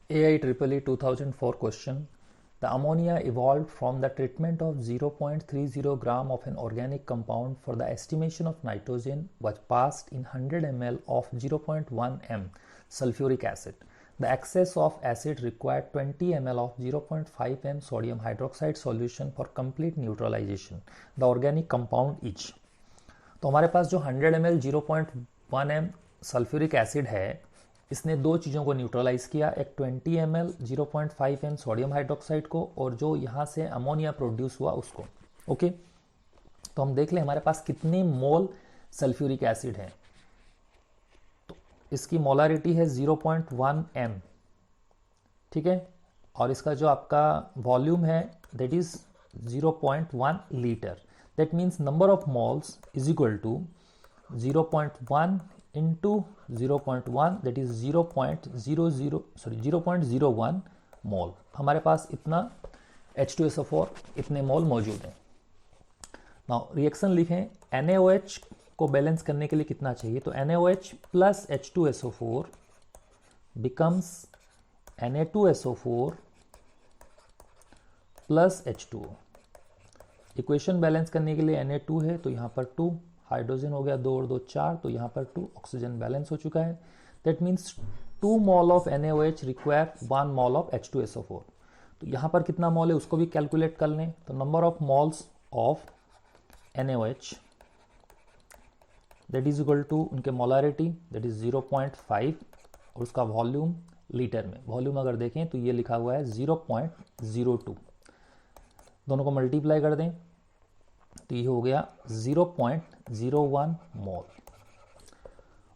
AIEEE 2004 question. The ammonia evolved from the treatment of 0.30 gram of an organic compound for the estimation of nitrogen was passed in 100 ml of 0.1 m sulfuric acid. The excess of acid required 20 ml of 0.5 m sodium hydroxide solution for complete neutralization. The organic compound is. तो हमारे पास जो 100 ml 0.1 m sulphuric acid है, इसने दो चीज़ों को neutralise किया, एक 20 ml 0.5 m सोडियम हाइड्रोक्साइड को और जो यहाँ से अमोनिया प्रोड्यूस हुआ उसको। ओके, तो हम देख लें हमारे पास कितने मोल सल्फ्यूरिक एसिड है। तो इसकी मोलारिटी है 0.1 m, ठीक है, और इसका जो आपका वॉल्यूम है that is 0.1 litre. That means number of moles is equal to 0.1 into 0.1 that is 0.01 mole. हमारे पास इतना H2SO4 इतने मोल मौजूद हैं। नाउ रिएक्शन लिखें, NaOH को बैलेंस करने के लिए कितना चाहिए, तो NaOH plus H2SO4 becomes Na2SO4 plus H2O। Equation balance करने के लिए Na2 है तो यहाँ पर 2 हाइड्रोजन हो गया, 2 और 2 4, तो यहाँ पर 2 ऑक्सीजन बैलेंस हो चुका है। That means 2 mole of NaOH require 1 mole of H2SO4। तो यहाँ पर कितना मोल है उसको भी कैलकुलेट कर लें। तो number of moles of NaOH that is equal to उनके मोलारिटी दैट इज 0.5 और उसका वॉल्यूम लीटर में। वॉल्यूम अगर देखें तो ये लिखा हुआ है 0.02, दोनों को मल्टीप्लाई कर दें तो ये हो गया 0.01 मोल।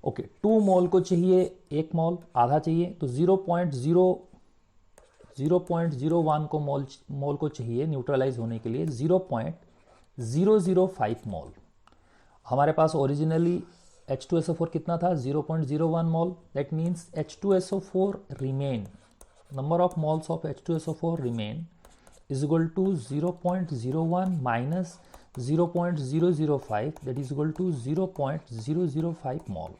ओके, 2 मोल को चाहिए 1 मोल, आधा चाहिए, तो 0.01 को मोल को चाहिए न्यूट्रलाइज होने के लिए 0.005 मोल। हमारे पास ओरिजिनली H2SO4 कितना था, 0.01 मोल। That means H2SO4 remain, number of moles of H2SO4 remain is equal to 0.01 minus 0.005 that is equal to 0.005 mole.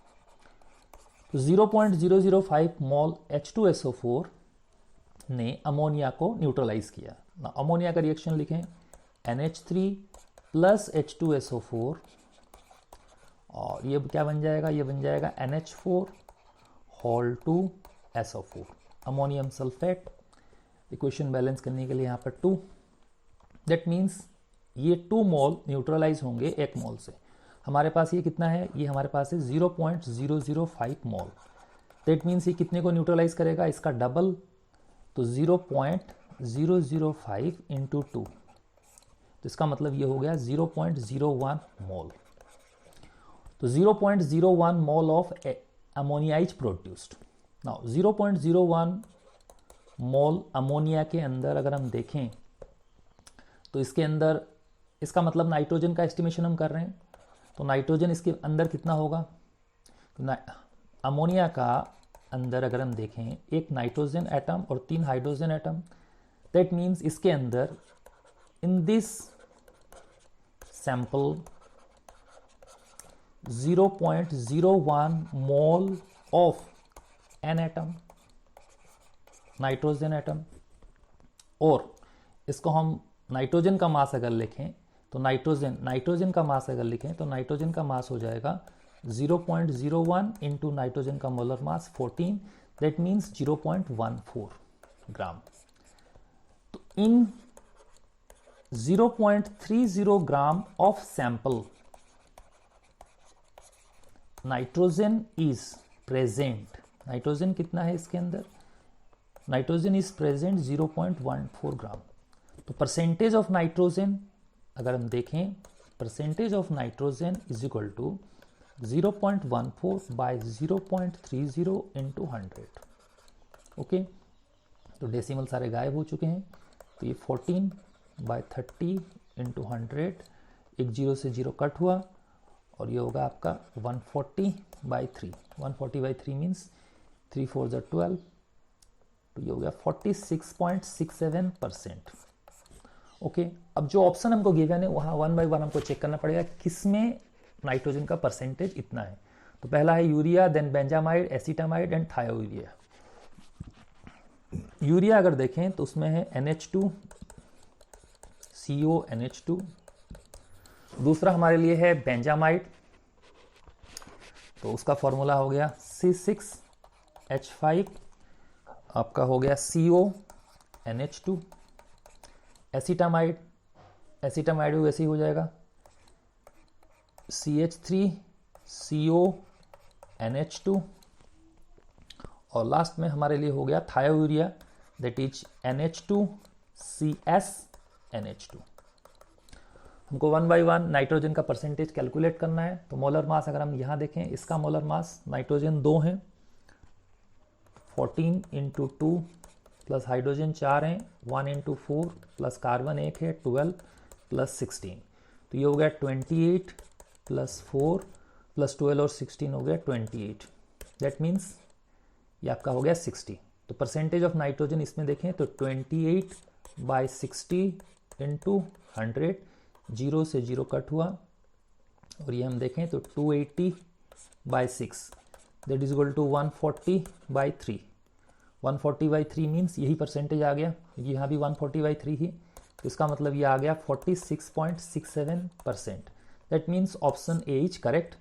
तो 0.005 मोल H2SO4 ने अमोनिया को न्यूट्रलाइज किया। ना अमोनिया का रिएक्शन लिखें, NH3 प्लस H2SO4 और ये क्या बन जाएगा, ये बन जाएगा NH4 whole 2 SO4 ammonium sulphate. Equation balance करने के लिए यहाँ पर 2, दैट मीन्स ये 2 मोल न्यूट्रलाइज होंगे 1 मोल से। हमारे पास ये कितना है, ये हमारे पास है 0.005 मोल। दैट मीन्स ये कितने को न्यूट्रलाइज करेगा, इसका डबल, तो 0.005 इंटू 2, तो इसका मतलब ये हो गया 0.01 मोल। तो 0.01 mole of ammonia is produced. Now 0.01 mole ammonia के अंदर अगर हम देखें तो इसके अंदर, इसका मतलब नाइट्रोजन का एस्टिमेशन हम कर रहे हैं, तो नाइट्रोजन इसके अंदर कितना होगा, तो अमोनिया का अंदर अगर हम देखें 1 नाइट्रोजन एटम और 3 हाइड्रोजन एटम। दैट मीन्स इसके अंदर in this sample 0.01 mole of an atom nitrogen atom, और इसको हम नाइट्रोजन का मास अगर लिखें तो नाइट्रोजन का मास अगर लिखें तो नाइट्रोजन का मास हो जाएगा 0.01 इंटू नाइट्रोजन का मोलर मास 14, दैट मीन्स 0.14 ग्राम। तो इन 0.30 gram of sample nitrogen is present. Nitrogen कितना है इसके अंदर, नाइट्रोजन इज प्रेजेंट 0.14 ग्राम। तो परसेंटेज ऑफ नाइट्रोजन अगर हम देखें, percentage of nitrogen is equal to 0.14 by 0.30 into 100। Okay, तो डेसिमल सारे गायब हो चुके हैं, तो ये 14 बाय 30 इंटू 100, एक 0 से 0 कट हुआ और ये होगा आपका 140 बाई 3। 140 बाई 3 मीन्स 3 4 ज़ा 12, तो ये हो गया 46.67%। ओके, अब जो ऑप्शन हमको गिवन है वहाँ 1 बाई 1 हमको चेक करना पड़ेगा किसमें नाइट्रोजन का परसेंटेज इतना है। तो पहला है urea, then benzamide, acetamide and thiourea. Urea अगर देखें तो उसमें है NH2 CONH2। दूसरा हमारे लिए है बेंजामाइड, तो उसका फॉर्मूला हो गया C6H5, आपका हो गया CONH2। एसिटामाइड, एसिटामाइड भी वैसे ही हो जाएगा CH3CONH2। और लास्ट में हमारे लिए हो गया थायोयूरिया, दैट इज NH2CSNH2। हमको 1 बाई 1 नाइट्रोजन का परसेंटेज कैलकुलेट करना है। तो मोलर मास अगर हम यहाँ देखें, इसका मोलर मास नाइट्रोजन 2 है, 14 × 2 प्लस हाइड्रोजन 4 हैं, 1 × 4 प्लस कार्बन 1 है, 12 प्लस 16। तो ये हो गया 28 प्लस 4 प्लस 12 और 16 हो गया 28। दैट मीन्स ये आपका हो गया 60। तो परसेंटेज ऑफ नाइट्रोजन इसमें देखें तो 28/60 × 100, 0 से 0 कट हुआ, और ये हम देखें तो 280/6 that is equal to 140/3। 140/3 means यही परसेंटेज आ गया, यहाँ भी 140/3 ही, तो इसका मतलब ये आ गया 46.67%। That means option A is correct.